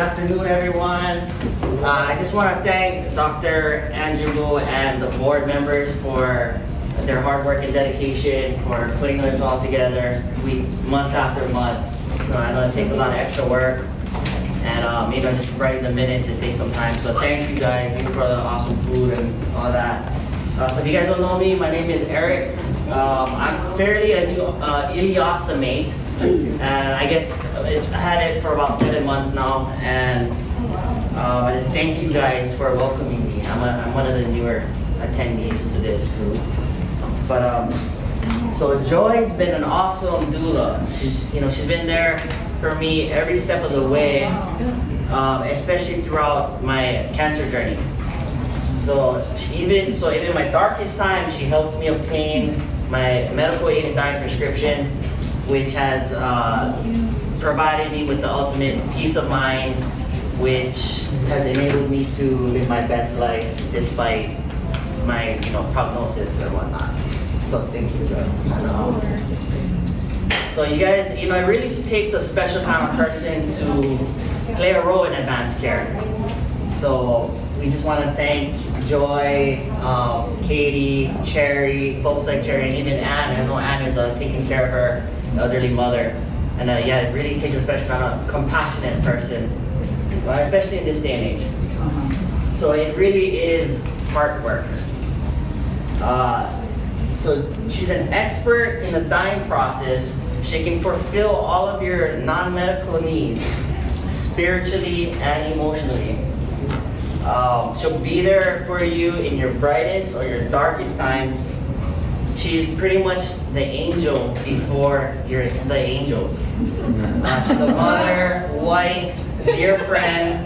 afternoon, everyone. I just want to thank Dr. Andrew and the board members for their hard work and dedication for putting this all together month after month. So I know it takes a lot of extra work, and just writing the minutes, it takes some time. So thank you guys, even for the awesome food and all that. So if you guys don't know me, my name is Eric. I'm fairly a new ileostomate, and I guess I had it for about 7 months now, and I just thank you guys for welcoming me. I'm one of the newer attendees to this group. But so Joy's been an awesome doula. She's been there for me every step of the way, especially throughout my cancer journey. So even my darkest time, she helped me obtain my medical aid and dying prescription, which has provided me with the ultimate peace of mind, which has enabled me to live my best life despite my prognosis and whatnot. So thank you guys. So you guys, it really takes a special kind of person to play a role in advanced care. So we just want to thank Joy, Katie, Cherry, folks like Cherry, and even Anne. I know Anne is taking care of her elderly mother. And it really takes a special kind of compassionate person, especially in this day and age. So it really is hard work. So she's an expert in the dying process. She can fulfill all of your non-medical needs, spiritually and emotionally. She'll be there for you in your brightest or your darkest times. She's pretty much the angel before you're the angels. She's a mother, wife, dear friend,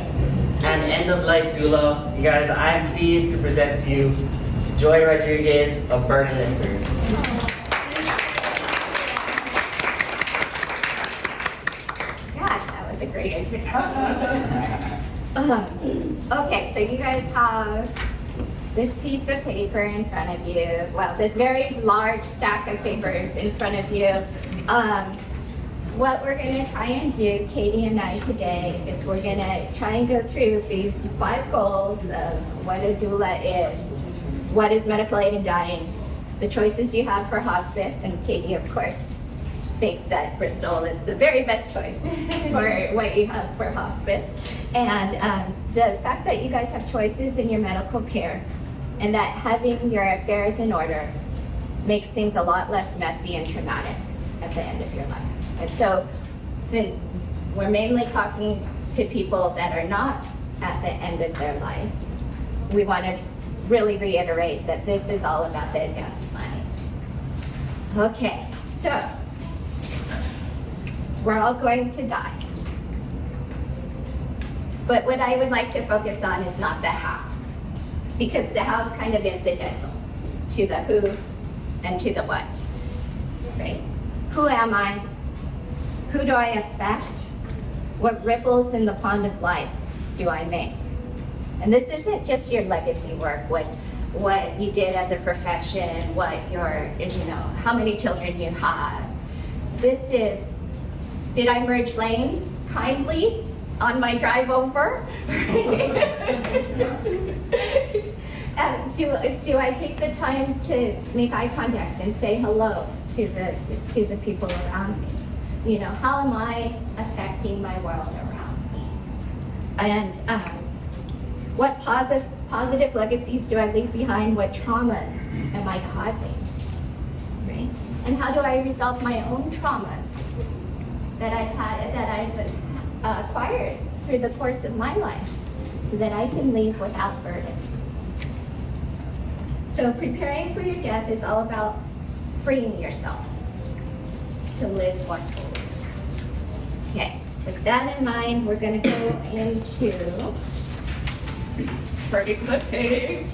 and end-of-life doula. You guys, I'm pleased to present to you Joy Rodriguez of Burden Lifters. Gosh, that was a great introduction. Okay, so you guys have this piece of paper in front of you. Well, this very large stack of papers in front of you. What we're going to try and do, Katie and I today, is we're going to try and go through these 5 goals of what a doula is, what is medical aid in dying, the choices you have for hospice, and Katie, of course, thinks that Bristol is the very best choice for what you have for hospice. And the fact that you guys have choices in your medical care and that having your affairs in order makes things a lot less messy and traumatic at the end of your life. And so, since we're mainly talking to people that are not at the end of their life, we want to really reiterate that this is all about the advanced planning. Okay, so we're all going to die. But what I would like to focus on is not the how, because the how is kind of incidental to the who and to the what, right? Who am I? Who do I affect? What ripples in the pond of life do I make? And this isn't just your legacy work, what you did as a profession, how many children you had. This is, did I merge lanes kindly on my drive over? And do I take the time to make eye contact and say hello to the people around me? How am I affecting my world around me? And what positive legacies do I leave behind? What traumas am I causing? Right? And how do I resolve my own traumas that I've acquired through the course of my life so that I can leave without burden? So preparing for your death is all about freeing yourself to live more fully. Okay, with that in mind, we're going to go into turning the page.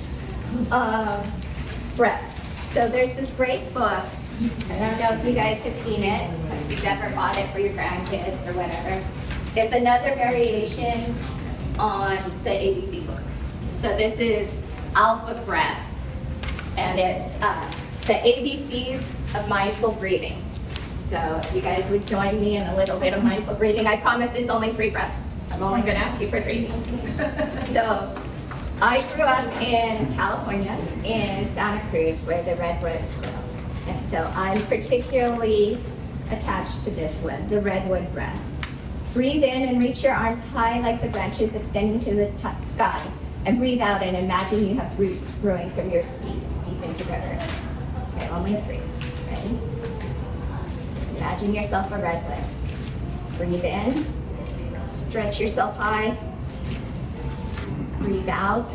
Breaths. So there's this great book. I don't know if you guys have seen it, if you've ever bought it for your grandkids or whatever. It's another variation on the ABC book. So this is Alpha Breaths, and it's the ABCs of mindful breathing. So if you guys would join me in a little bit of mindful breathing, I promise it's only 3 breaths. I'm only gonna ask you for 3. So, I grew up in California, in Santa Cruz, where the redwoods grow. And so I'm particularly attached to this one, the redwood breath. Breathe in and reach your arms high like the branches extending to the sky. And breathe out and imagine you have roots growing from your feet deep into the earth. Okay, only 3. Ready? Imagine yourself a redwood. Breathe in, stretch yourself high. Breathe out,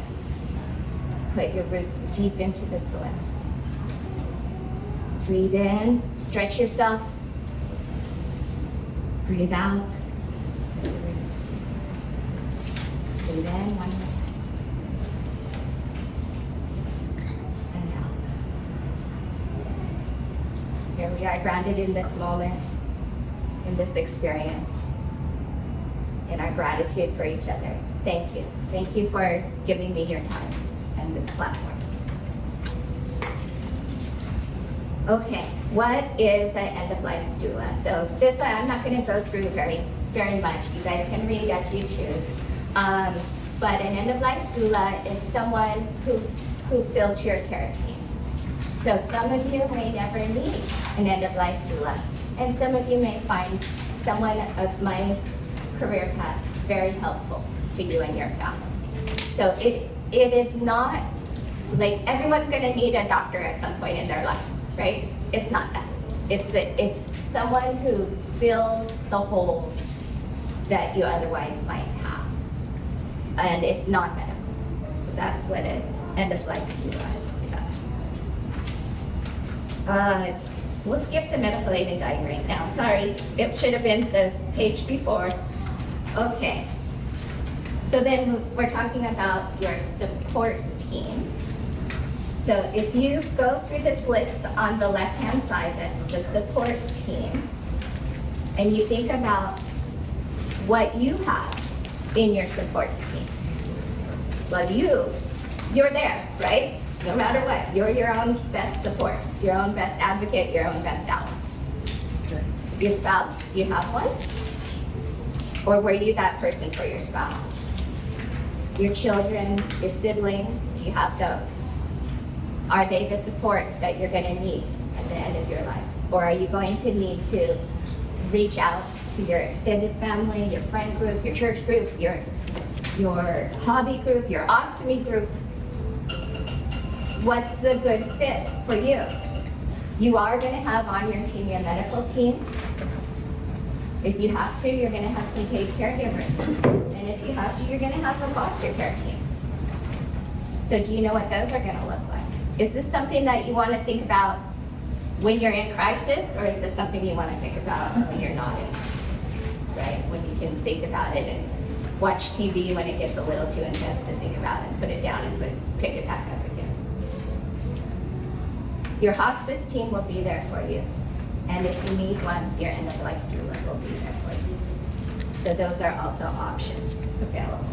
put your roots deep into the soil. Breathe in, stretch yourself. Breathe out, put your roots deep. Breathe in, one more time. And out. Here we are, grounded in this moment, in this experience, in our gratitude for each other. Thank you. Thank you for giving me your time and this platform. Okay, what is an end-of-life doula? So this I'm not going to go through very much. You guys can read as you choose. But an end-of-life doula is someone who fills your care team. So some of you may never meet an end-of-life doula, and some of you may find someone of my career path very helpful to you and your family. So it is not like everyone's going to need a doctor at some point in their life, right? It's not that. It's someone who fills the holes that you otherwise might have, and it's non-medical. So that's what an end-of-life doula does. We'll skip the medical aid and dying right now. Sorry, it should have been the page before. Okay. So then we're talking about your support team. So if you go through this list on the left-hand side, that's the support team, and you think about what you have in your support team. Well, you're there, right? No matter what, you're your own best support, your own best advocate, your own best ally. Your spouse, do you have one? Or were you that person for your spouse? Your children, your siblings, do you have those? Are they the support that you're going to need at the end of your life? Or are you going to need to reach out to your extended family, your friend group, your church group, your hobby group, your ostomy group? What's the good fit for you? You are going to have on your team your medical team. If you have to, you're going to have some paid caregivers. And if you have to, you're going to have a foster care team. So do you know what those are going to look like? Is this something that you want to think about when you're in crisis, or is this something you want to think about when you're not in crisis, right? When you can think about it and watch TV when it gets a little too intense to think about it, put it down and pick it back up again. Your hospice team will be there for you. And if you need one, your end-of-life doula will be there for you. So those are also options available.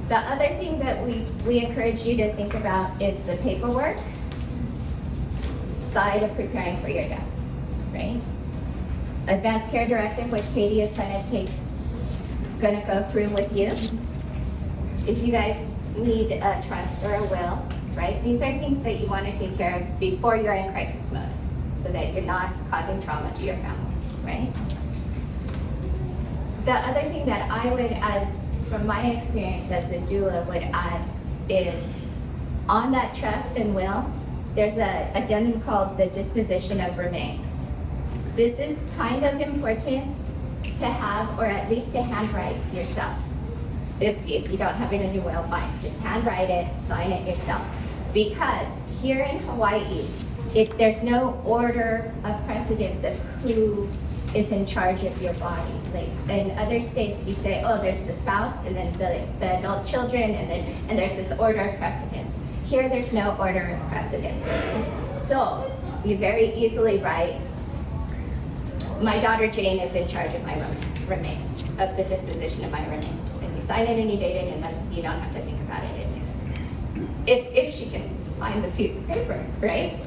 The other thing that we encourage you to think about is the paperwork side of preparing for your death, right? Advance Care Directive, which Katie is going to go through with you. If you guys need a trust or a will, right? These are things that you want to take care of before you're in crisis mode, so that you're not causing trauma to your family, right? The other thing that I would, from my experience as a doula, would add is on that trust and will, there's an addendum called the disposition of remains. This is kind of important to have, or at least to handwrite yourself. If you don't have it in your will, fine. Just handwrite it, sign it yourself. Because here in Hawaii, there's no order of precedence of who is in charge of your body. Like in other states, you say, oh, there's the spouse, and then the adult children, and there's this order of precedence. Here, there's no order of precedence. So you very easily write, my daughter Jane is in charge of my remains, of the disposition of my remains. And you sign it and you date it, and you don't have to think about it anymore. If she can find the piece of paper, right?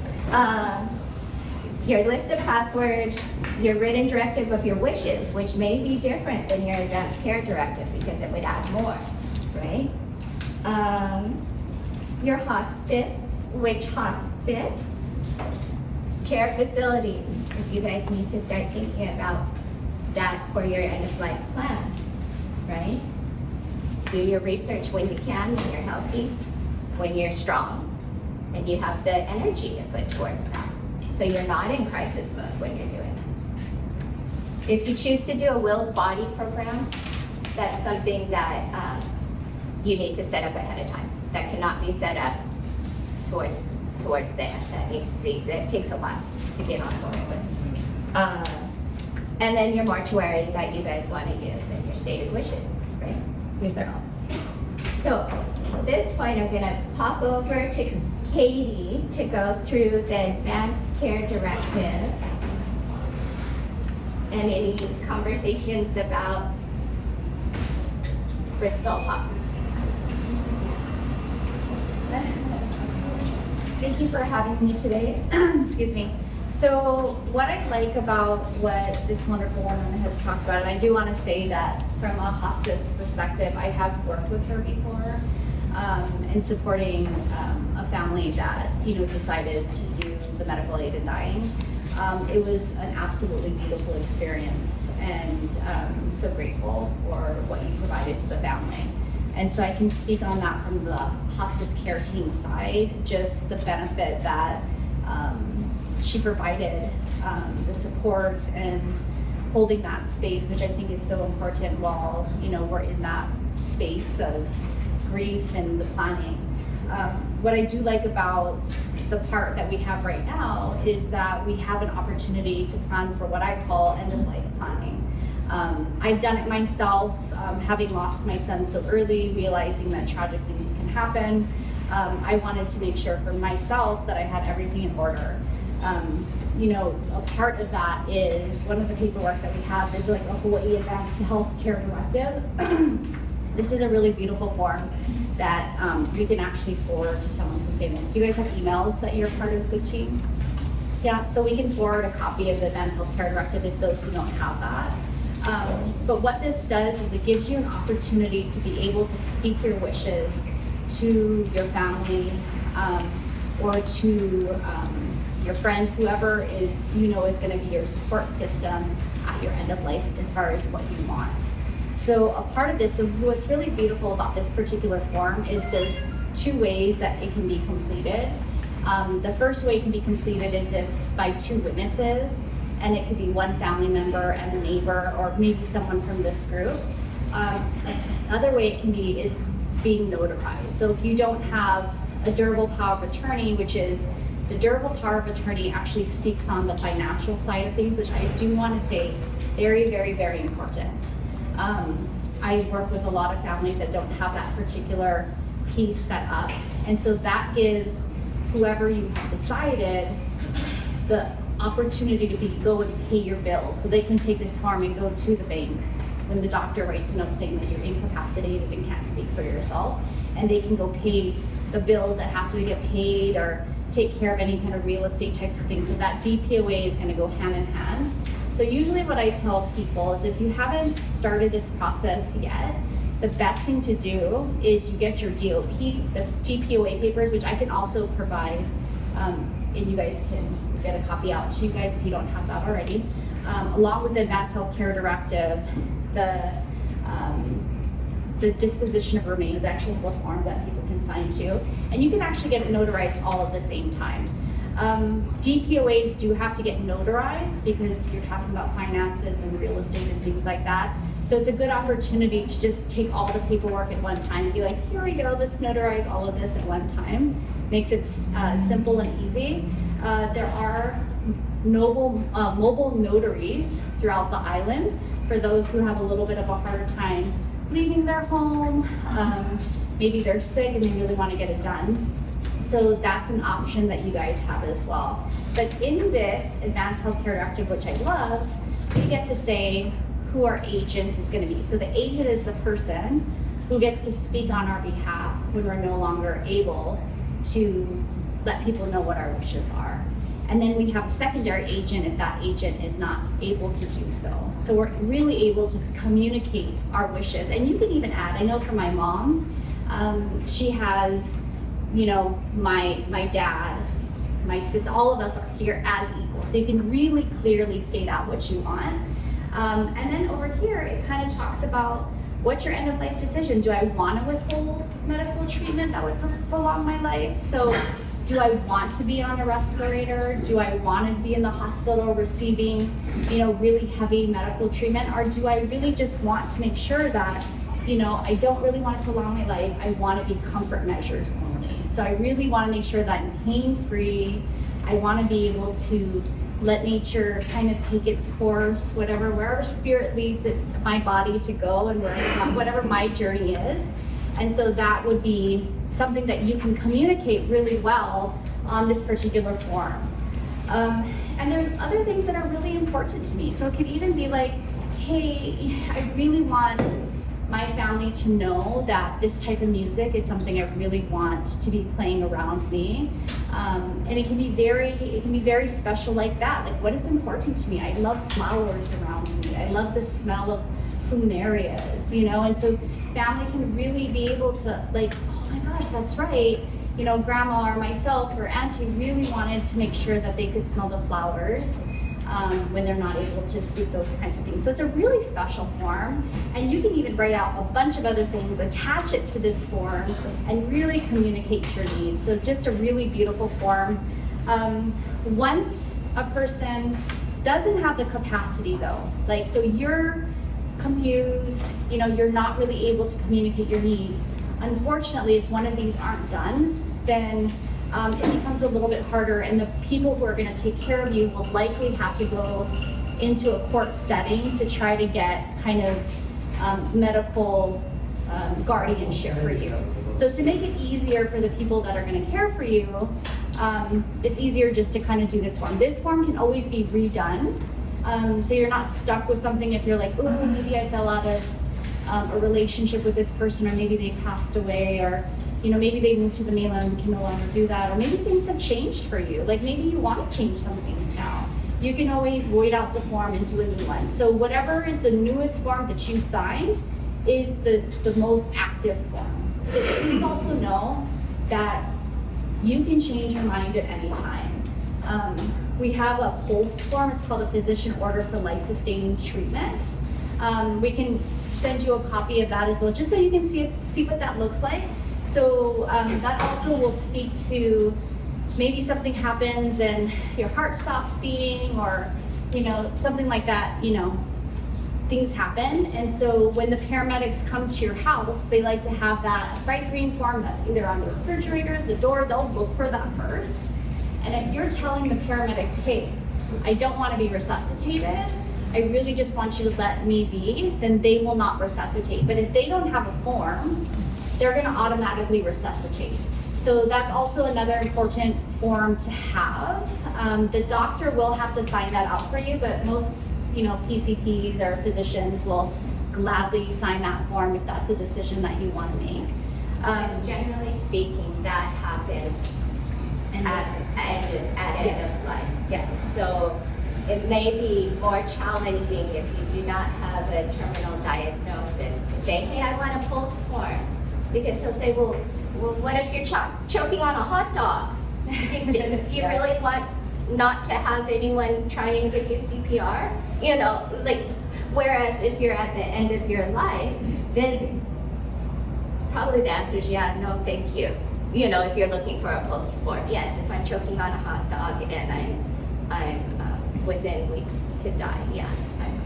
your list of passwords, your written directive of your wishes, which may be different than your Advance Care Directive because it would add more, right? Your hospice, which hospice, care facilities, if you guys need to start thinking about that for your end-of-life plan, right? Do your research when you can, when you're healthy, when you're strong, and you have the energy to put towards that. So you're not in crisis mode when you're doing it. If you choose to do a willed body program, that's something that you need to set up ahead of time. That cannot be set up towards the end. That takes a while to get on board with. And then your mortuary that you guys want to use and your stated wishes, right? These are all. So at this point, I'm gonna pop over to Katie to go through the Advance Care Directive and any conversations about Bristol Hospice. Thank you for having me today. Excuse me. So what I like about what this wonderful woman has talked about, and I do want to say that from a hospice perspective, I have worked with her before in supporting a family that decided to do the medical aid in dying. It was an absolutely beautiful experience, and I'm so grateful for what you provided to the family. And so I can speak on that from the hospice care team side, just the benefit that she provided, the support and holding that space, which I think is so important while we're in that space of grief and the planning. What I do like about the part that we have right now is that we have an opportunity to plan for what I call end-of-life planning. I've done it myself, having lost my son so early, realizing that tragic things can happen. I wanted to make sure for myself that I had everything in order. A part of that is one of the paperwork that we have is like a Hawaii Advance Health Care Directive. This is a really beautiful form that we can actually forward to someone for payment. Do you guys have emails that you're part of the team? Yeah, so we can forward a copy of the Advance Health Care Directive if those who don't have that. But what this does is it gives you an opportunity to be able to speak your wishes to your family or to your friends, whoever is is going to be your support system at your end of life as far as what you want. So a part of this, so what's really beautiful about this particular form is there's two ways that it can be completed. The first way it can be completed is if by two witnesses, and it could be one family member and a neighbor, or maybe someone from this group. Another way it can be is being notarized. So if you don't have a durable power of attorney, which is the durable power of attorney actually speaks on the financial side of things, which I do want to say very, very, very important. I work with a lot of families that don't have that particular piece set up. And so that gives whoever you have decided the opportunity to go and pay your bills. So they can take this form and go to the bank when the doctor writes a note saying that you're incapacitated and can't speak for yourself. And they can go pay the bills that have to get paid or take care of any kind of real estate types of things. So that DPOA is going to go hand in hand. So usually what I tell people is if you haven't started this process yet, the best thing to do is you get your DOP, the DPOA papers, which I can also provide, and you guys can get a copy out to you guys if you don't have that already. Along with the Advance Health Care Directive, the disposition of remains actually have a form that people can sign to, and you can actually get it notarized all at the same time. DPOAs do have to get notarized because you're talking about finances and real estate and things like that. So it's a good opportunity to just take all the paperwork at one time and be like, here we go, let's notarize all of this at one time. Makes it simple and easy. There are mobile notaries throughout the island for those who have a little bit of a harder time leaving their home. Maybe they're sick and they really want to get it done. So that's an option that you guys have as well. But in this Advanced Healthcare Directive, which I love, we get to say who our agent is going to be. So the agent is the person who gets to speak on our behalf when we're no longer able to let people know what our wishes are. And then we have a secondary agent if that agent is not able to do so. So we're really able to communicate our wishes. And you can even add, I know for my mom, she has, you know, my dad, my sister, all of us are here as equal. So you can really clearly state out what you want. And then over here, it kind of talks about what's your end of life decision? Do I want to withhold medical treatment that would prolong my life? So do I want to be on a respirator? Do I want to be in the hospital receiving, you know, really heavy medical treatment? Or do I really just want to make sure that, you know, I don't really want to prolong my life. I want to be comfort measures only. So I really want to make sure that I'm pain-free. I want to be able to let nature kind of take its course, wherever spirit leads my body to go, and whatever my journey is. And so that would be something that you can communicate really well on this particular form. And there's other things that are really important to me. So it could even be like, hey, I really want my family to know that this type of music is something I really want to be playing around me. And it can be very special like that. Like, what is important to me? I love flowers around me. I love the smell of plumerias, you know? And so family can really be able to like, oh my gosh, that's right. You know, grandma or myself or auntie really wanted to make sure that they could smell the flowers when they're not able to speak those kinds of things. So it's a really special form, and you can even write out a bunch of other things, attach it to this form, and really communicate your needs. So just a really beautiful form. Once a person doesn't have the capacity though, like, so you're confused, you know, you're not really able to communicate your needs. Unfortunately, if one of these aren't done, then it becomes a little bit harder, and the people who are going to take care of you will likely have to go into a court setting to try to get kind of medical guardianship for you. So to make it easier for the people that are going to care for you, it's easier just to kind of do this form. This form can always be redone, so you're not stuck with something if you're like, oh, maybe I fell out of a relationship with this person, or maybe they passed away, or you know, maybe they moved to the mainland and can no longer do that, or maybe things have changed for you. Like maybe you want to change some things now. You can always void out the form and do a new one. So whatever is the newest form that you signed is the most active form. So please also know that you can change your mind at any time. We have a POLST form. It's called a physician order for life-sustaining treatment. We can send you a copy of that as well, just so you can see what that looks like. So that also will speak to maybe something happens and your heart stops beating, or you know, something like that, you know, things happen. And so when the paramedics come to your house, they like to have that bright green form that's either on the refrigerator, the door, they'll look for that first. And if you're telling the paramedics, hey, I don't want to be resuscitated, I really just want you to let me be, then they will not resuscitate. But if they don't have a form, they're going to automatically resuscitate. So that's also another important form to have. The doctor will have to sign that out for you, but most, you know, PCPs or physicians will gladly sign that form if that's a decision that you want to make. Generally speaking, that happens at end of life. Yes. So it may be more challenging if you do not have a terminal diagnosis to say, hey, I want a POLST form. Because he'll say, well, what if you're choking on a hot dog? Do you really want not to have anyone try and give you CPR? You know, like, whereas if you're at the end of your life, then probably the answer is yeah, no, thank you. You know, if you're looking for a POLST form, yes, if I'm choking on a hot dog and I'm within weeks to die, yeah,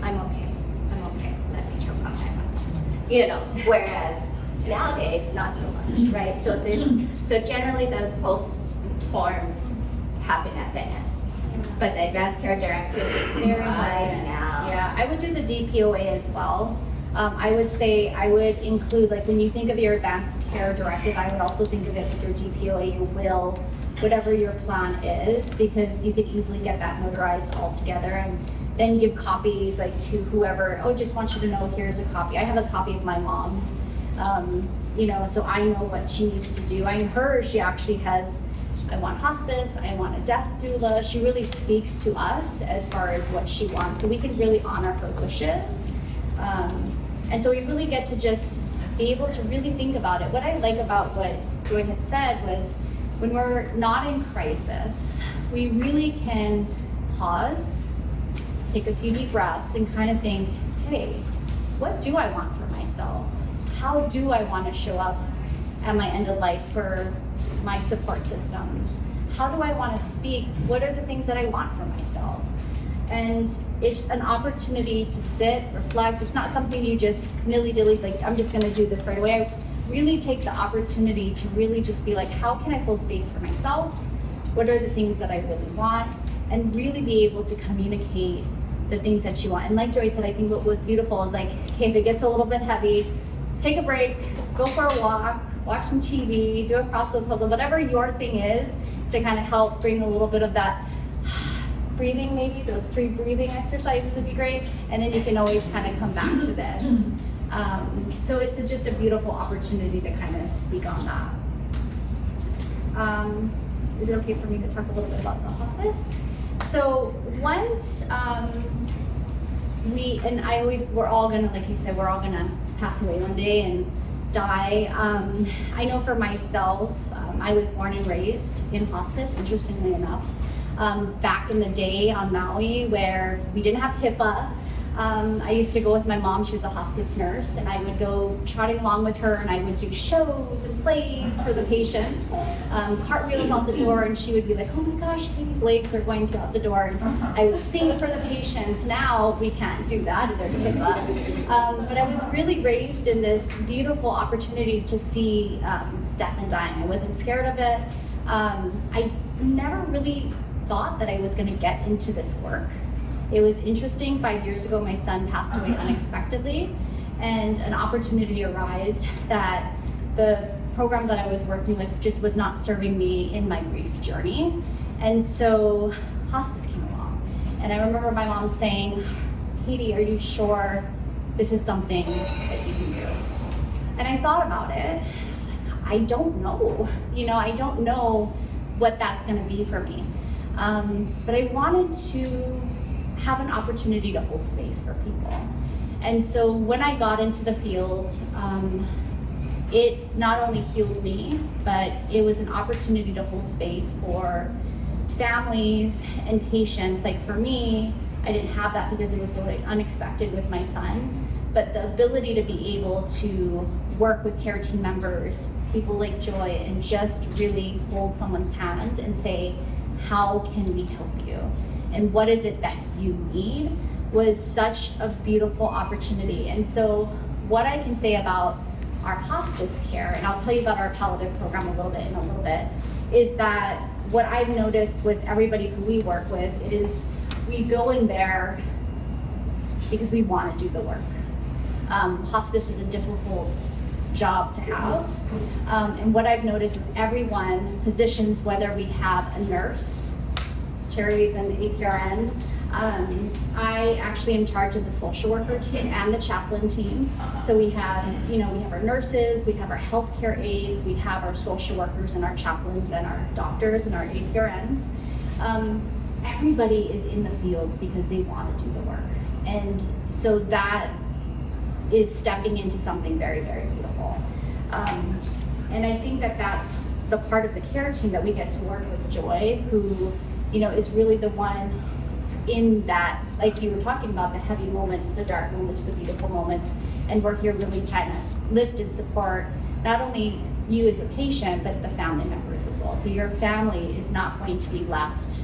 I'm okay. I'm okay. Let me choke on my hot dog. You know, whereas nowadays, not so much, right? So generally those POLST forms happen at the end. But the Advance Care Directive, Very important now. Yeah, I would do the DPOA as well. I would say I would include, like, when you think of your Advance Care Directive, I would also think of it with your DPOA, your will, whatever your plan is, because you could easily get that notarized all together and then give copies, like, to whoever. Oh, just want you to know, here's a copy. I have a copy of my mom's. You know, so I know what she needs to do. She actually has I want hospice, I want a death doula. She really speaks to us as far as what she wants, so we can really honor her wishes. And so we really get to just be able to really think about it. What I like about what Joy had said was, when we're not in crisis, we really can pause, take a few deep breaths, and kind of think, hey, what do I want for myself? How do I want to show up at my end of life for my support systems? How do I want to speak? What are the things that I want for myself? And it's an opportunity to sit, reflect. It's not something you just nilly-dilly, like, I'm just going to do this right away. I really take the opportunity to really just be like, how can I hold space for myself? What are the things that I really want? And really be able to communicate the things that you want. And like Joy said, I think what was beautiful is like, okay, if it gets a little bit heavy, take a break, go for a walk, watch some TV, do a crossword puzzle, whatever your thing is, to kind of help bring a little bit of that breathing, maybe those 3 breathing exercises would be great. And then you can always kind of come back to this. So it's just a beautiful opportunity to kind of speak on that. Is it okay for me to talk a little bit about the hospice? So once we're all gonna, like you said, we're all gonna pass away one day and die. I know for myself, I was born and raised in hospice, interestingly enough. Back in the day on Maui, where we didn't have HIPAA, I used to go with my mom. She was a hospice nurse, and I would go trotting along with her, and I would do shows and plays for the patients, cartwheels out the door, and she would be like, oh my gosh, Katie's legs are going throughout the door, and I would sing for the patients. Now we can't do that, there's HIPAA. But I was really raised in this beautiful opportunity to see death and dying. I wasn't scared of it. I never really thought that I was going to get into this work. It was interesting. 5 years ago, my son passed away unexpectedly, and an opportunity arose that the program that I was working with just was not serving me in my grief journey. And so hospice came along. And I remember my mom saying, Katie, are you sure this is something that you can do? And I thought about it. I was like, I don't know. I don't know what that's going to be for me. But I wanted to have an opportunity to hold space for people. And so when I got into the field, it not only healed me, but it was an opportunity to hold space for families and patients. Like for me, I didn't have that because it was so unexpected with my son, but the ability to be able to work with care team members, people like Joy, and just really hold someone's hand and say, how can we help you? And what is it that you need, was such a beautiful opportunity. And so what I can say about our hospice care, and I'll tell you about our palliative program in a little bit, is that what I've noticed with everybody who we work with is we go in there because we want to do the work. Hospice is a difficult job to have. And what I've noticed with everyone, physicians, whether we have a nurse, Charity's an APRN, I actually am in charge of the social worker team and the chaplain team. So we have, we have our nurses, we have our healthcare aides, we have our social workers and our chaplains and our doctors and our APRNs. Everybody is in the field because they want to do the work. And so that is stepping into something very, very beautiful. And I think that that's the part of the care team that we get to work with Joy, who, is really the one in that, like you were talking about, the heavy moments, the dark moments, the beautiful moments, and we're here really trying to lift and support not only you as a patient, but the family members as well. So your family is not going to be left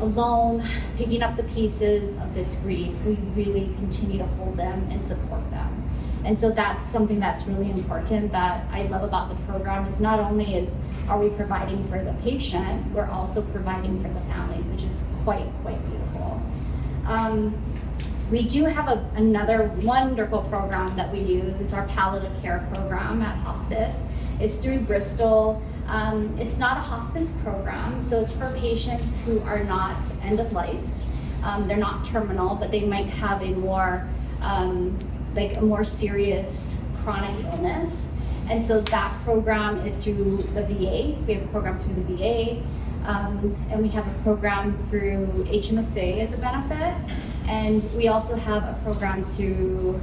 alone, picking up the pieces of this grief. We really continue to hold them and support them. And so that's something that's really important that I love about the program, is not only are we providing for the patient, we're also providing for the families, which is quite beautiful. We do have another wonderful program that we use. It's our palliative care program at hospice. It's through Bristol. It's not a hospice program, so it's for patients who are not end of life. They're not terminal, but they might have a more serious chronic illness. And so that program is through the VA. We have a program through the VA. And we have a program through HMSA as a benefit. And we also have a program through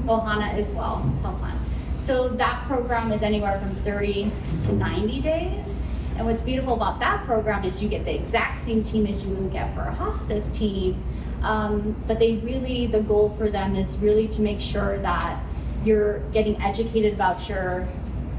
Ohana as well, Healthline. So that program is anywhere from 30 to 90 days. And what's beautiful about that program is you get the exact same team as you would get for a hospice team. But the goal for them is really to make sure that you're getting educated about your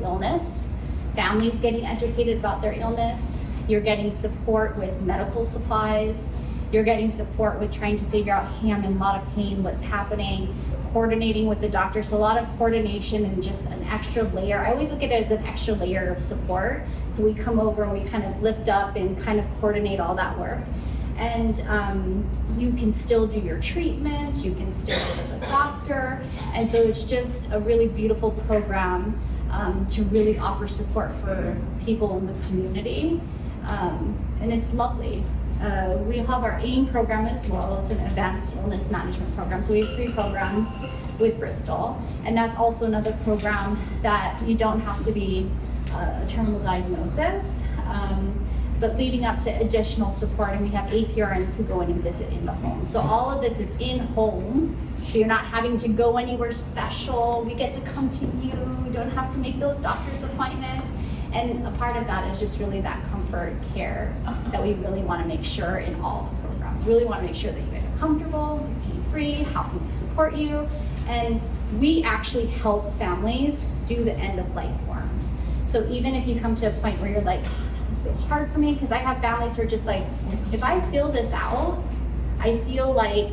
illness, families getting educated about their illness, you're getting support with medical supplies, you're getting support with trying to figure out, hey, I'm in a lot of pain, what's happening, coordinating with the doctor. So a lot of coordination and just an extra layer. I always look at it as an extra layer of support. So we come over and we kind of lift up and kind of coordinate all that work. And you can still do your treatment, you can still go to the doctor. And so it's just a really beautiful program to really offer support for people in the community. And it's lovely. We have our AIM program as well. It's an advanced illness management program. So we have 3 programs with Bristol. And that's also another program that you don't have to be a terminal diagnosis, but leading up to additional support. And we have APRNs who go in and visit in the home. So all of this is in home. So you're not having to go anywhere special. We get to come to you. You don't have to make those doctor's appointments. And a part of that is just really that comfort care that we really want to make sure in all the programs. Really want to make sure that you guys are comfortable, you're pain free, how can we support you? And we actually help families do the end of life forms. So even if you come to a point where you're like, it's so hard for me, because I have families who are just like, if I fill this out, I feel like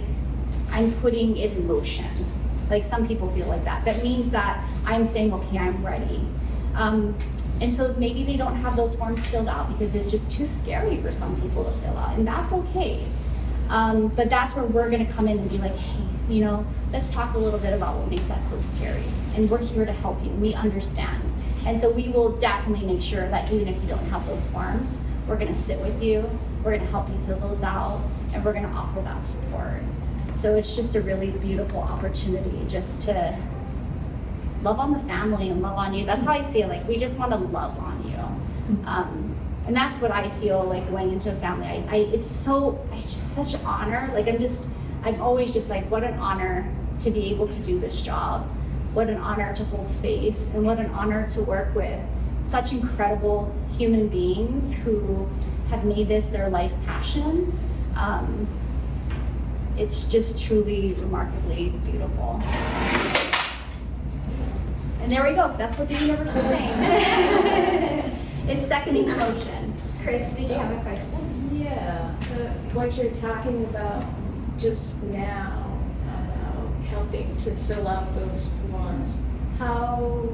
I'm putting it in motion. Like some people feel like that. That means that I'm saying, okay, I'm ready. And so maybe they don't have those forms filled out because it's just too scary for some people to fill out, and that's okay. But that's where we're gonna come in and be like, hey, let's talk a little bit about what makes that so scary. And we're here to help you, we understand. And so we will definitely make sure that even if you don't have those forms, we're gonna sit with you, we're gonna help you fill those out, and we're gonna offer that support. So it's just a really beautiful opportunity just to love on the family and love on you. That's how I see it. Like, we just want to love on you. And that's what I feel like going into a family. It's just such an honor. Like, I'm always just like, what an honor to be able to do this job. What an honor to hold space, and what an honor to work with such incredible human beings who have made this their life passion. It's just truly remarkably beautiful. And there we go, that's what the universe is saying. It's seconding the motion. Chris, did you have a question? Yeah, what you're talking about just now, about helping to fill out those forms, how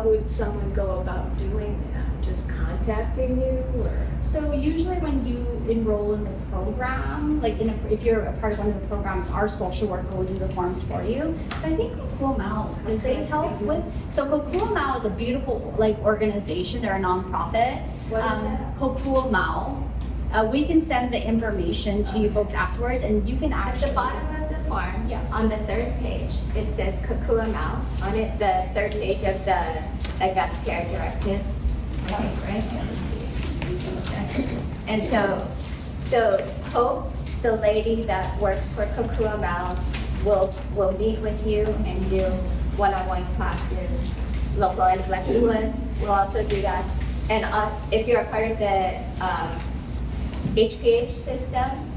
would someone go about doing that? Just contacting you, or? So usually when you enroll in the program, like if you're a part of one of the programs, our social worker will do the forms for you. But I think Kokuamau, did they help with? So Kokuamau is a beautiful organization. They're a nonprofit. What is that? Kokuamau. We can send the information to you folks afterwards, and you can At actually. the bottom of the form, Yeah. on the 3rd page, it says Kokuamau. On it, the 3rd page of the Advance Care Directive. I think, right? Let's see. And so Hope, the lady that works for Kokuamau, will meet with you and do one-on-one classes. Local and Black doulas will also do that. And if you're a part of the HPH system,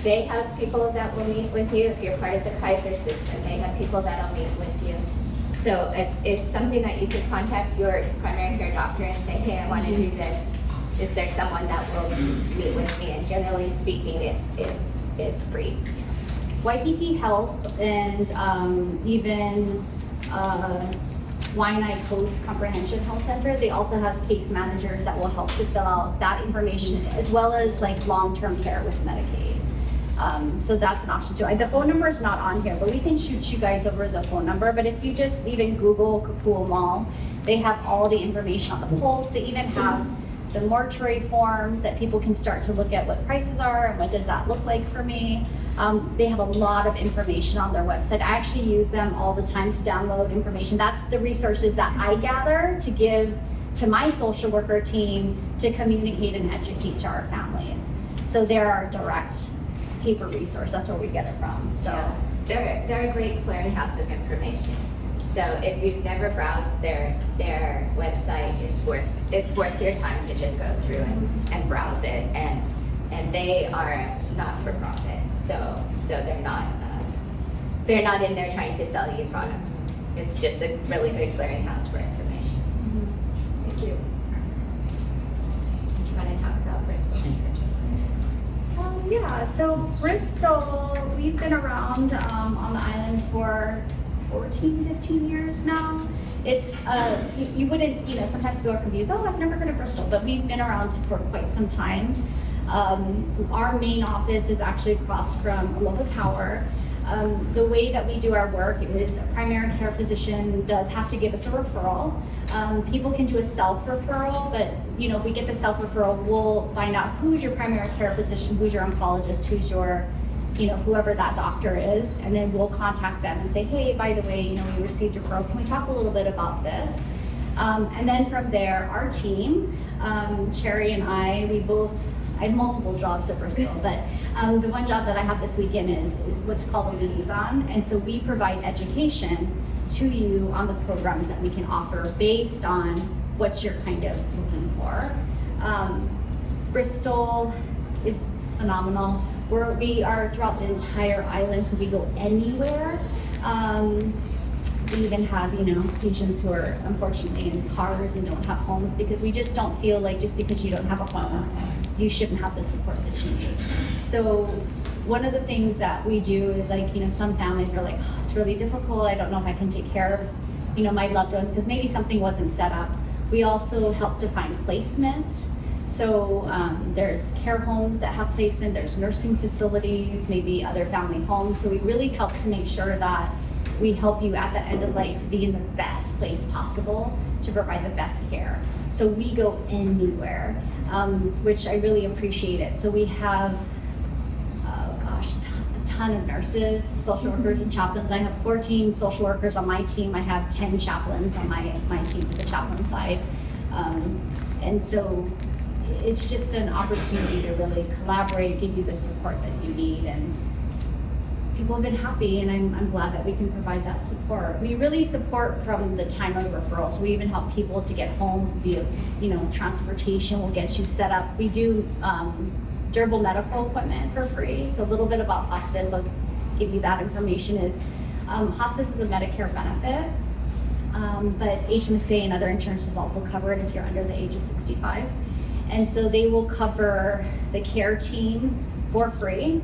they have people that will meet with you. If you're part of the Kaiser system, they have people that'll meet with you. So it's something that you can contact your primary care doctor and say, hey, I want to do this. Is there someone that will meet with me? And generally speaking, it's free. Waikiki Health and even Waianae Coast Comprehensive Health Center, they also have case managers that will help to fill out that information, as well as like long-term care with Medicaid. So that's an option too. The phone number is not on here, but we can shoot you guys over the phone number. But if you just even Google Kokuamau, they have all the information on the POLST. They even have the mortuary forms that people can start to look at what prices are and what does that look like for me. They have a lot of information on their website. I actually use them all the time to download information. That's the resources that I gather to give to my social worker team to communicate and educate to our families. So they're our direct paper resource. That's where we get it from. So They're a great clearinghouse of information. So if you've never browsed their website, it's worth your time to just go through and browse it. And they are not for profit, so they're not in there trying to sell you products. It's just a really good clearinghouse for information. Thank you. Do you want to talk about Bristol? yeah, so Bristol, we've been around on the island for 14, 15 years now. It's, you wouldn't, sometimes people are confused, oh, I've never heard of Bristol, but we've been around for quite some time. Our main office is actually across from a local tower. The way that we do our work is a primary care physician does have to give us a referral. People can do a self-referral, but if we get the self-referral, we'll find out who's your primary care physician, who's your oncologist, who's your, whoever that doctor is, and then we'll contact them and say, hey, by the way, we received your referral, can we talk a little bit about this? And then from there, our team, Cherry and I have multiple jobs at Bristol, but the one job that I have this weekend is what's called a liaison. And so we provide education to you on the programs that we can offer based on what you're kind of looking for. Bristol is phenomenal. We are throughout the entire island, so we go anywhere. We even have, patients who are unfortunately in cars and don't have homes because we just don't feel like just because you don't have a home, you shouldn't have the support that you need. So one of the things that we do is some families are like, oh, it's really difficult. I don't know if I can take care of, my loved one because maybe something wasn't set up. We also help to find placement. So there's care homes that have placement, there's nursing facilities, maybe other family homes. So we really help to make sure that we help you at the end of life to be in the best place possible to provide the best care. So we go anywhere, which I really appreciate it. So we have, a ton of nurses, social workers and chaplains. I have 14 social workers on my team. I have 10 chaplains on my team for the chaplain side. And so it's just an opportunity to really collaborate, give you the support that you need, and people have been happy, and I'm glad that we can provide that support. We really support from the time of referrals. We even help people to get home via, transportation. We'll get you set up. We do durable medical equipment for free. So a little bit about hospice, I'll give you that information is, hospice is a Medicare benefit, but HMSA and other insurances also cover it if you're under the age of 65. And so they will cover the care team for free.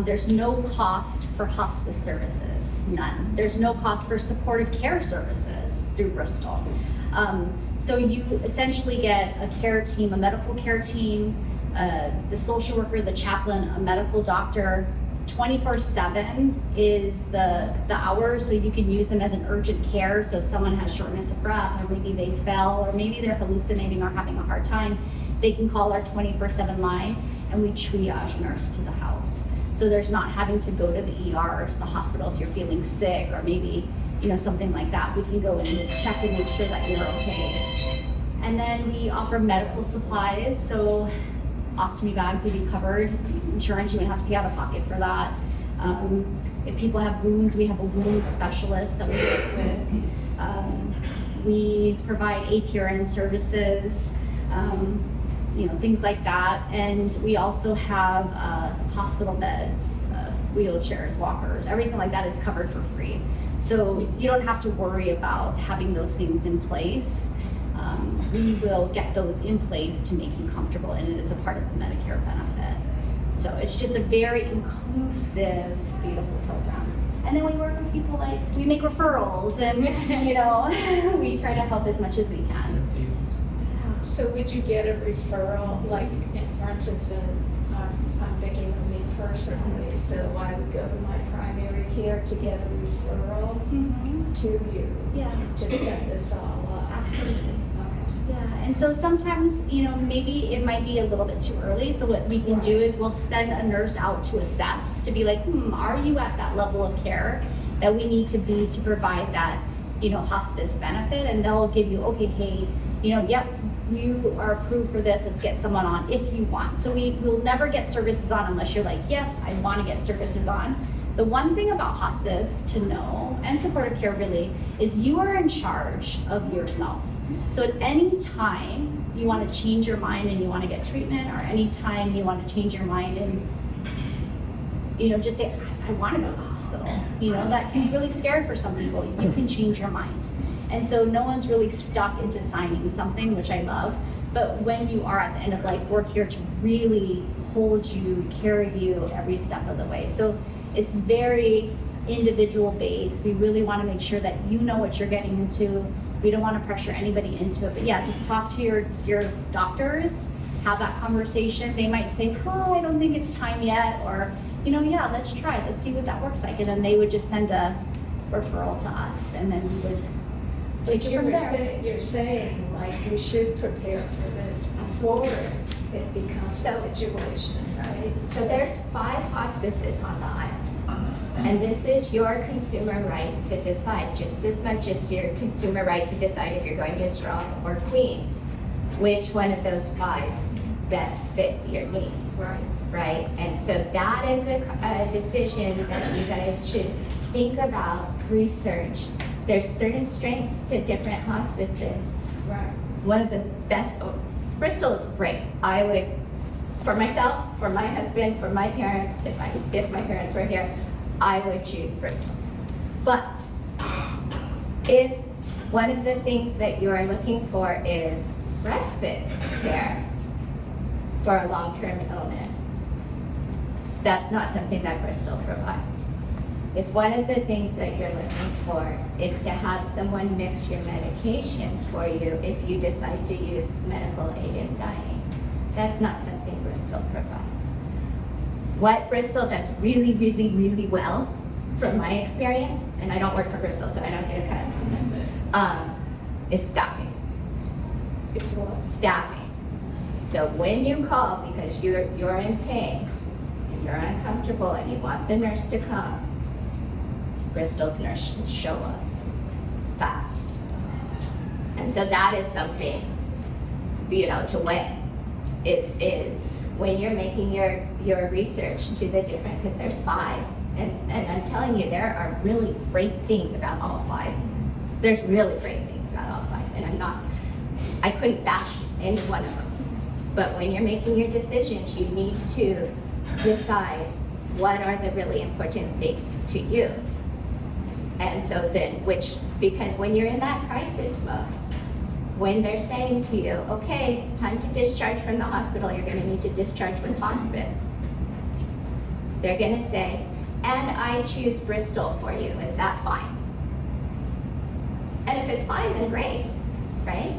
There's no cost for hospice services, none. There's no cost for supportive care services through Bristol. So you essentially get a care team, a medical care team, the social worker, the chaplain, a medical doctor. 24/7 is the hours, so you can use them as an urgent care. So if someone has shortness of breath, or maybe they fell, or maybe they're hallucinating or having a hard time, they can call our 24/7 line, and we triage nurse to the house. So there's not having to go to the ER or to the hospital if you're feeling sick, or maybe, something like that. We can go in and check and make sure that you're okay. And then we offer medical supplies. So ostomy bags would be covered. Insurance, you would have to pay out of pocket for that. If people have wounds, we have a wound specialist that we work with. We provide APRN services, things like that. And we also have hospital beds, wheelchairs, walkers, everything like that is covered for free. So you don't have to worry about having those things in place. We will get those in place to make you comfortable, and it is a part of the Medicare benefit. So it's just a very inclusive, beautiful program. And then we work with people we make referrals, and we try to help as much as we can. So would you get a referral, for instance, I'm thinking of me personally, so I would go to my primary care to get a referral to you Yeah. to set this all up. Absolutely. Okay. Yeah, And so sometimes, maybe it might be a little bit too early. So what we can do is we'll send a nurse out to assess, to be like, are you at that level of care that we need to be to provide that, hospice benefit? And they'll give you, okay, hey, yep, you are approved for this, let's get someone on if you want. So we will never get services on unless you're like, yes, I want to get services on. The one thing about hospice to know, and supportive care really, is you are in charge of yourself. So at any time you want to change your mind and you want to get treatment, or any time you want to change your mind and just say, I want to go to the hospital. That can be really scary for some people. You can change your mind. And so no one's really stuck into signing something, which I love. But when you are at the end of life, we're here to really hold you, carry you every step of the way. So it's very individual based. We really want to make sure that you know what you're getting into. We don't want to pressure anybody into it. But yeah, just talk to your doctors, have that conversation. They might say, I don't think it's time yet, or yeah, let's try it. Let's see what that works like. And then they would just send a referral to us, and then we would take it from there. You're saying like we should prepare for this before it becomes a situation, right? So there's 5 hospices on the island. And this is your consumer right to decide, just as much as your consumer right to decide if you're going to Strong or Queens, which one of those 5 best fit your needs. Right? And so that is a decision that you guys should think about, research. There's certain strengths to different hospices. Right. One of the best, Bristol is great. I would, for myself, for my husband, for my parents, if my parents were here, I would choose Bristol. But if one of the things that you are looking for is respite care for a long-term illness, that's not something that Bristol provides. If one of the things that you're looking for is to have someone mix your medications for you if you decide to use medical aid in dying, that's not something Bristol provides. What Bristol does really, really, really well, from my experience, and I don't work for Bristol, so I don't get a cut from this, is staffing. It's what? Staffing. So when you call because you're in pain, and you're uncomfortable, and you want the nurse to come, Bristol's nurses show up fast. And so that is something, to win, is when you're making your research to the different, because there's 5, and I'm telling you, there are really great things about all 5. There's really great things about all 5, and I couldn't bash any one of them. But when you're making your decisions, you need to decide what are the really important things to you. And so then, because when you're in that crisis mode, when they're saying to you, okay, it's time to discharge from the hospital, you're going to need to discharge with hospice. They're going to say, and I choose Bristol for you, is that fine? And if it's fine, then great, right?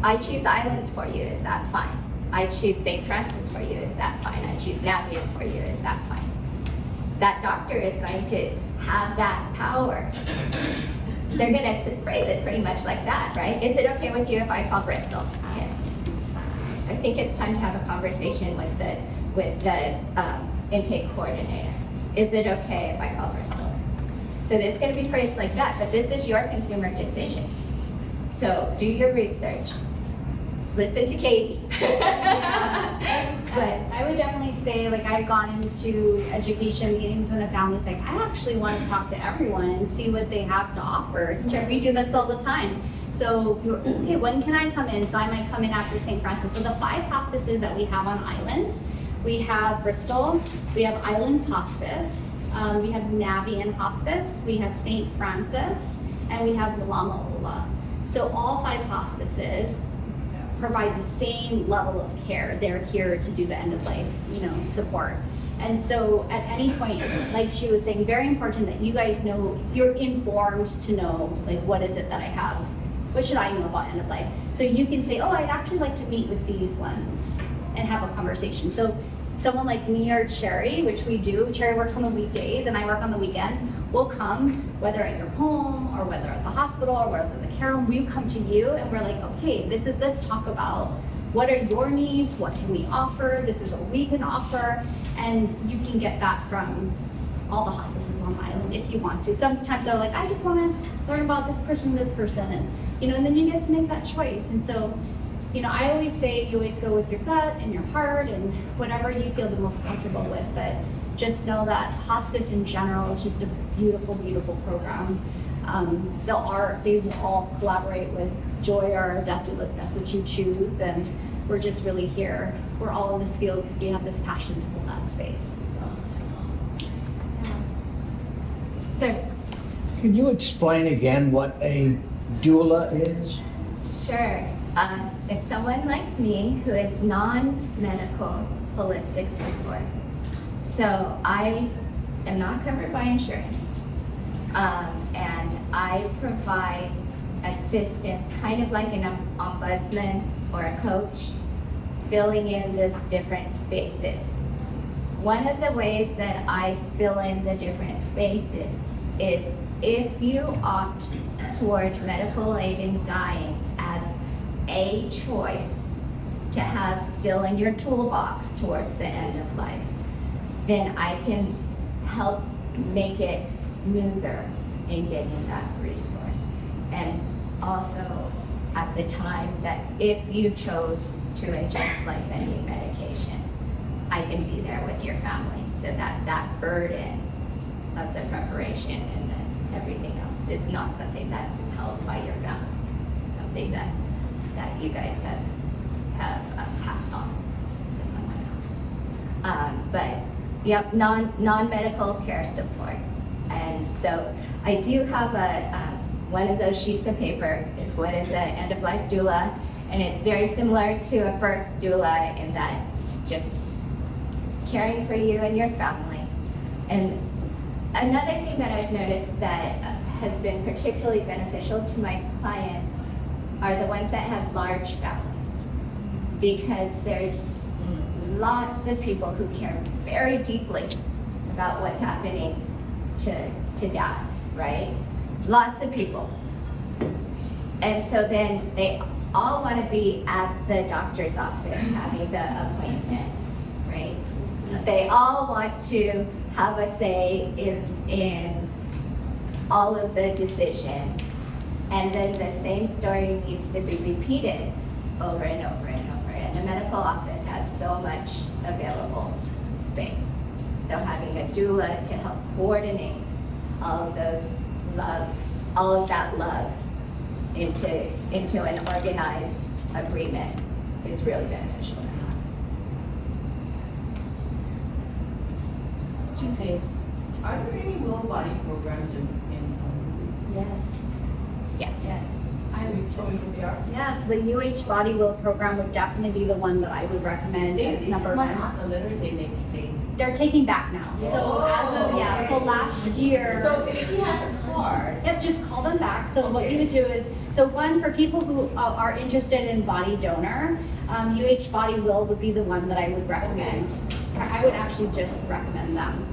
I choose Islands for you, is that fine? I choose St. Francis for you, is that fine? I choose Navient for you, is that fine? That doctor is going to have that power. They're going to phrase it pretty much like that, right? Is it okay with you if I call Bristol? Yeah. I think it's time to have a conversation with the intake coordinator. Is it okay if I call Bristol? So this is going to be phrased like that, but this is your consumer decision. So do your research. Listen to Katie. But I would definitely say, I've gone into education meetings when a family's like, I actually want to talk to everyone and see what they have to offer. We do this all the time. So, okay, when can I come in? So I might come in after St. Francis. So the 5 hospices that we have on island, we have Bristol, we have Islands Hospice, we have Navient Hospice, we have St. Francis, and we have Ola. So all 5 hospices provide the same level of care. They're here to do the end of life, support. And so at any point, like she was saying, very important that you guys know, you're informed to know, what is it that I have? What should I know about end of life? So you can say, oh, I'd actually like to meet with these ones and have a conversation. So someone like me or Cherry, which we do, Cherry works on the weekdays and I work on the weekends, we'll come, whether at your home or whether at the hospital or whether at the care home, we come to you and we're like, okay, let's talk about what are your needs, what can we offer, this is what we can offer, and you can get that from all the hospices on the island if you want to. Sometimes they're like, I just want to learn about this person, and and then you get to make that choice. And so, I always say you always go with your gut and your heart and whatever you feel the most comfortable with. But just know that hospice in general is just a beautiful, beautiful program. They will all collaborate with Joy or Adaptive if that's what you choose. And we're just really here. We're all in this field because we have this passion to fill that space. So, Can you explain again what a doula is? Sure. It's someone like me who is non-medical holistic support. So I am not covered by insurance, and I provide assistance, kind of like an ombudsman or a coach, filling in the different spaces. One of the ways that I fill in the different spaces is if you opt towards medical aid in dying as a choice to have still in your toolbox towards the end of life, then I can help make it smoother in getting that resource. And also at the time that if you chose to ingest life-ending medication, I can be there with your family so that that burden of the preparation and everything else is not something that's held by your family. It's something that you guys have passed on to someone else. But yep, non-medical care support. And so I do have one of those sheets of paper is what is an end-of-life doula, and it's very similar to a birth doula in that it's just caring for you and your family. And another thing that I've noticed that has been particularly beneficial to my clients are the ones that have large families, because there's lots of people who care very deeply about what's happening to dad, right? Lots of people. And so then they all want to be at the doctor's office having the appointment, right? They all want to have a say in all of the decisions. And then the same story needs to be repeated over and over and over. And the medical office has so much available space. So having a doula to help coordinate all of that love into an organized agreement is really beneficial to have. Two things. Are there any will body programs in Yes. Can you tell me what they are? Yes, the UH Body Will program would definitely be the one that I would recommend as number My one. aunt, a letter saying they. They're taking back now. So so last year. So if she has a card. Yep, just call them back. So what you would do is, one, for people who are interested in body donor, UH Body Will would be the one that I would recommend. I would actually just recommend them.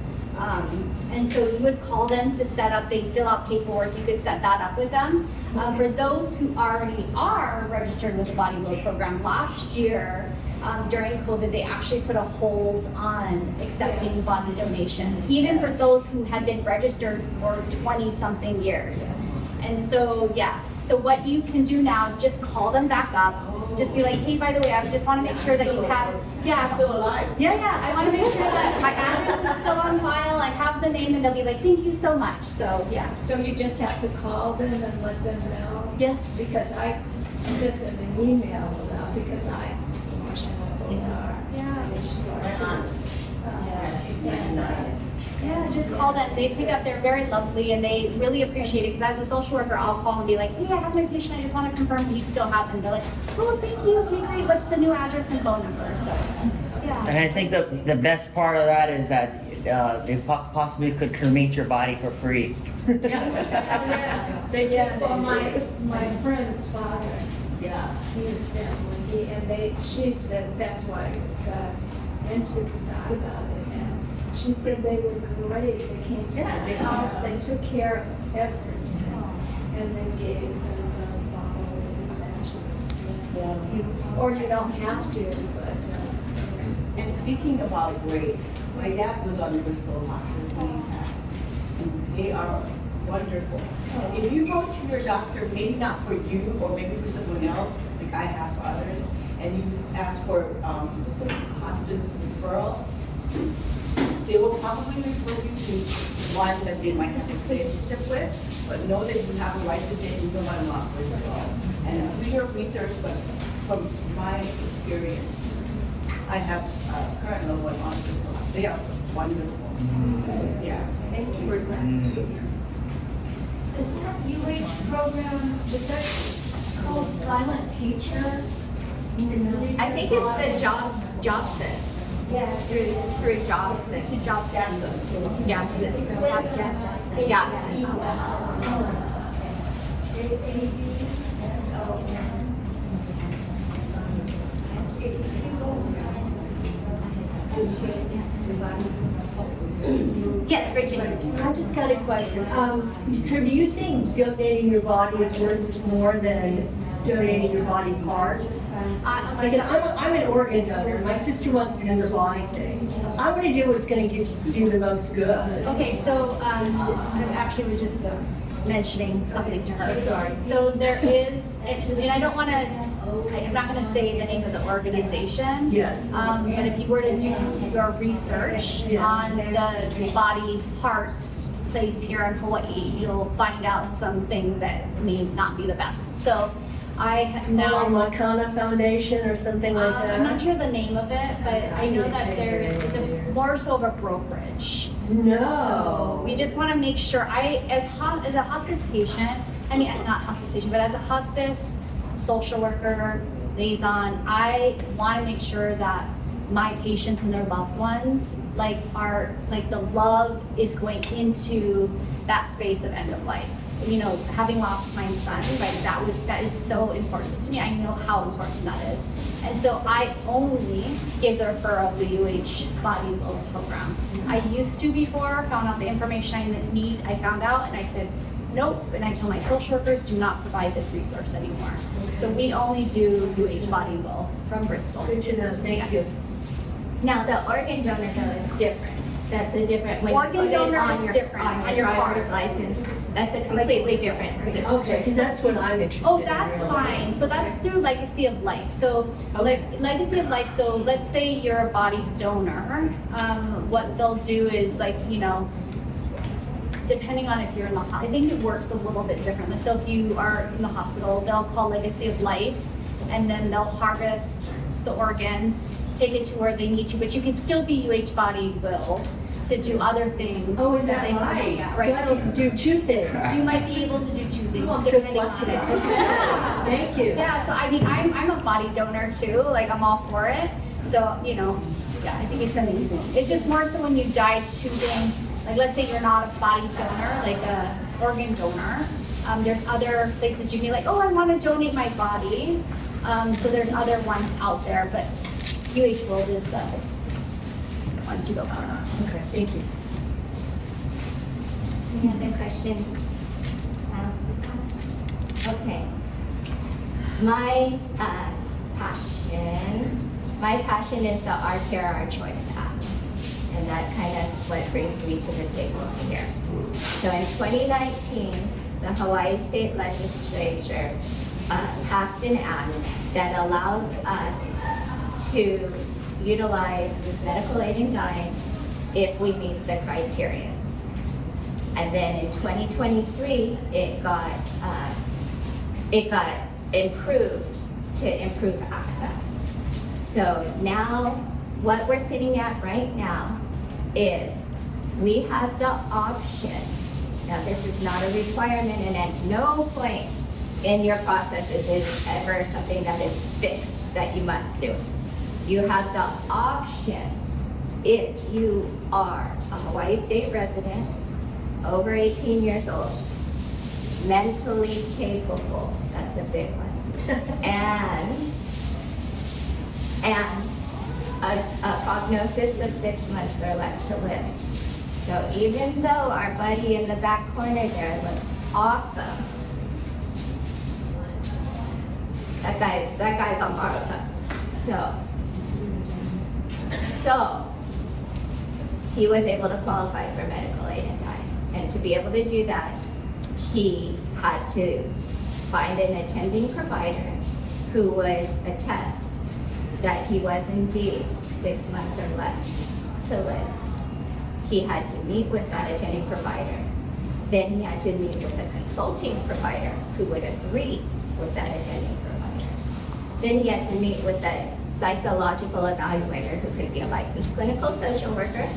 And so you would call them to set up, they'd fill out paperwork, you could set that up with them. For those who already are registered with the Body Will program, last year, during COVID, they actually put a hold on accepting body donations, even for those who had been registered for 20-something years. And so, so what you can do now, just call them back up. Just be like, hey, by the way, I just want to make sure that you have, Still alive? I want to make sure that my address is still on file, I have the name, and they'll be like, thank you so much. So, So you just have to call them and let them know? Yes. Because I sent them an email because I know who they are. My aunt. Yeah, she's 99. Yeah, just call them. They pick up. They're very lovely, and they really appreciate it. Because as a social worker, I'll call and be like, "Hey, I have my patient. I just want to confirm you still have them." They're like, "Oh, thank you. Okay, great. What's the new address and phone number?" So, And I think the best part of that is that they possibly could cremate your body for free. Yeah, they did. Well, my friend's father, Yeah. he was family, she said that's why into that about it, and she said they were great. They came to the house, they took care of everything, and then gave them the bottle of injections. Or you don't have to, but. And speaking about great, my dad was on Bristol Hospice, and they are wonderful. And if you go to your doctor, maybe not for you, or maybe for someone else, like I have for others, and you ask for hospice referral, they will probably refer you to one that they might have a relationship with, but know that you have a right to say you don't want to offer referral. And do your research, but from my experience, I have current loved one on Bristol Hospice. They are wonderful. Yeah. Thank you for that. Is that UH program, is that called Silent Teacher? I think it's the Jobson. Yeah. Through Jobson. To Jobson. Jobson. Yes, Virginia. I've just got a question. So do you think donating your body is worth more than donating your body parts? Like, I'm an organ donor. My sister wants to do the body thing. I want to do what's going to do the most good. Okay, so I actually was just mentioning something to her. Sorry. So there is, and I don't want to, I'm not going to say the name of the organization. Yes. But if you were to do your research Yes. on the body parts place here in Hawaii, you'll find out some things that may not be the best. So I know. Makana Foundation or something like that? I'm not sure the name of it, but I know that it's more so of a brokerage. No. We just want to make sure, as a hospice patient, I mean, not hospice patient, but as a hospice social worker, liaison, I want to make sure that my patients and their loved ones, the love is going into that space of end of life. You know, having lost my son, that is so important to me. I know how important that is. And so I only give the referral of the UH Body Will program. I used to before, found out the information I need, I found out, and I said, nope, and I tell my social workers, do not provide this resource anymore. So we only do UH Body Will from Bristol. Good to know, thank you. Now, the organ donor though is different. That's a different, when you Organ put it donor on is your, different, on on your your driver's card. license, that's a completely different system. Okay, because that's what I'm interested in. Oh, that's really. fine. So that's through Legacy of Life. So Legacy of Life, so let's say you're a body donor. What they'll do is depending on if you're in the hospital, I think it works a little bit differently. So if you are in the hospital, they'll call Legacy of Life, and then they'll harvest the organs, take it to where they need to, but you can still be UH Body Will to do other things. Oh, is that they want. right? Yeah, So right. I So can do two things. you might be able to do two things Oh, I'm so depending on flexible. it. Thank you. Yeah, so I mean, I'm a body donor too, I'm all for it. So, yeah, I think it's amazing. It's just more so when you die choosing, let's say you're not a body donor, like a organ donor. There's other places you can be like, oh, I want to donate my body. So there's other ones out there, but UH World is the one to go for. Okay, thank you. Any other questions? Okay. My passion is the Our Care, Our Choice app. And that kind of what brings me to the table here. So in 2019, the Hawaii State Legislature passed an act that allows us to utilize medical aid in dying if we meet the criteria. And then in 2023, it got improved to improve access. So now, what we're sitting at right now is we have the option. Now, this is not a requirement, and at no point in your process is it ever something that is fixed that you must do. You have the option, if you are a Hawaii State resident, over 18 years old, mentally capable, that's a big one, and a prognosis of 6 months or less to live. So even though our buddy in the back corner there looks awesome, that guy's on borrowed time. So he was able to qualify for medical aid in time. And to be able to do that, he had to find an attending provider who would attest that he was indeed 6 months or less to live. He had to meet with that attending provider. Then he had to meet with a consulting provider who would agree with that attending provider. Then he had to meet with a psychological evaluator who could be a licensed clinical social worker,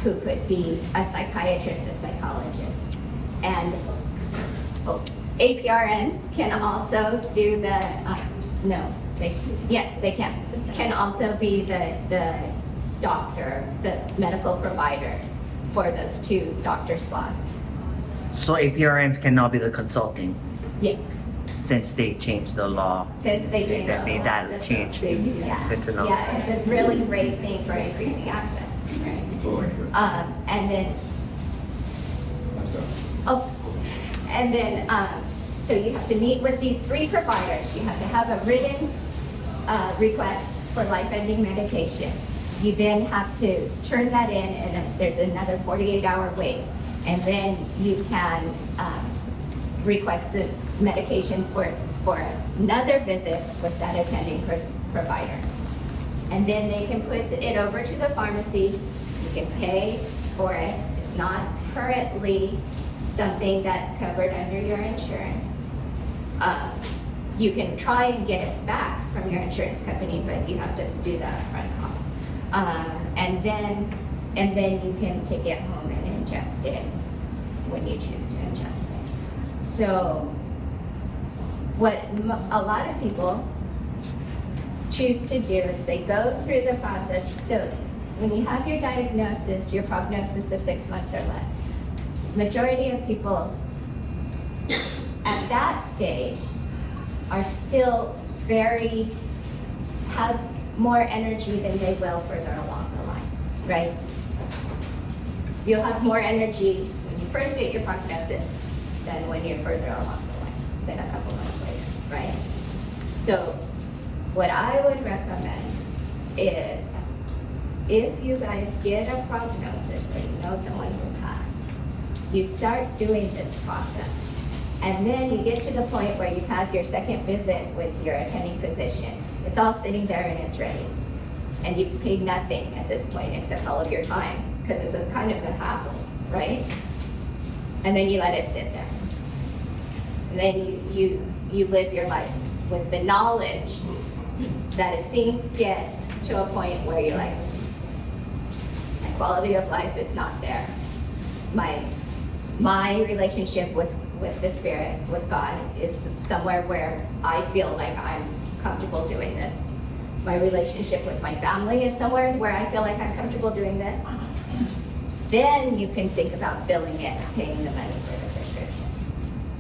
who could be a psychiatrist, a psychologist. And APRNs can also do the, they can also be the doctor, the medical provider for those 2 doctor spots. So APRNs can now be the consulting Yes, since they changed the law. since they changed the made law. that change. Yeah. Good to know. Yeah, it's a really great thing for increasing access. And then, so you have to meet with these 3 providers. You have to have a written request for life-ending medication. You then have to turn that in, and there's another 48-hour wait. And then you can request the medication for another visit with that attending provider. And then they can put it over to the pharmacy. You can pay for it. It's not currently something that's covered under your insurance. You can try and get it back from your insurance company, but you have to do that upfront cost. And then you can take it home and ingest it when you choose to ingest it. So what a lot of people choose to do is they go through the process. So when you have your diagnosis, your prognosis of 6 months or less, majority of people at that stage are still have more energy than they will further along the line, right? You'll have more energy when you first get your prognosis than when you're further along the line, than a couple months later, right? So what I would recommend is if you guys get a prognosis or you know someone's in path, you start doing this process. And then you get to the point where you've had your second visit with your attending physician. It's all sitting there and it's ready. And you've paid nothing at this point except all of your time, because it's a kind of a hassle, right? And then you let it sit there. And then you live your life with the knowledge that if things get to a point where you're like, my quality of life is not there, my relationship with the Spirit, with God, is somewhere where I feel like I'm comfortable doing this. My relationship with my family is somewhere where I feel like I'm comfortable doing this. Then you can think about filling it, paying the money for the prescription.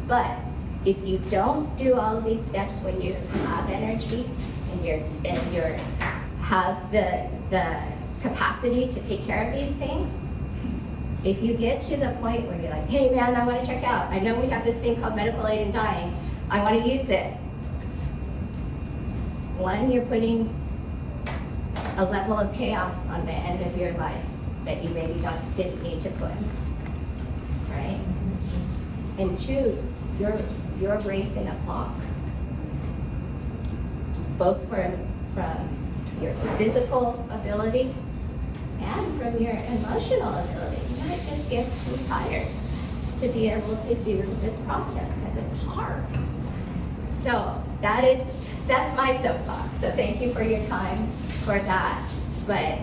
But if you don't do all of these steps when you have energy and you have the capacity to take care of these things, if you get to the point where you're like, hey man, I want to check out. I know we have this thing called medical aid in dying. I want to use it. One, you're putting a level of chaos on the end of your life that you maybe didn't need to put, right? And 2, you're racing a clock, both from your physical ability and from your emotional ability. You might just get too tired to be able to do this process because it's hard. So that's my soapbox. So thank you for your time for that. But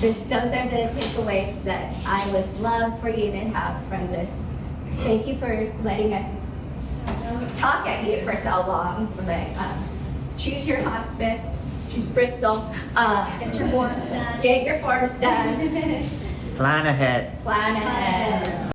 those are the takeaways that I would love for you to have from this. Thank you for letting us talk at you for so long. But choose your hospice. Choose Bristol. Get your forms done. Get your forms done. Plan ahead. Plan ahead.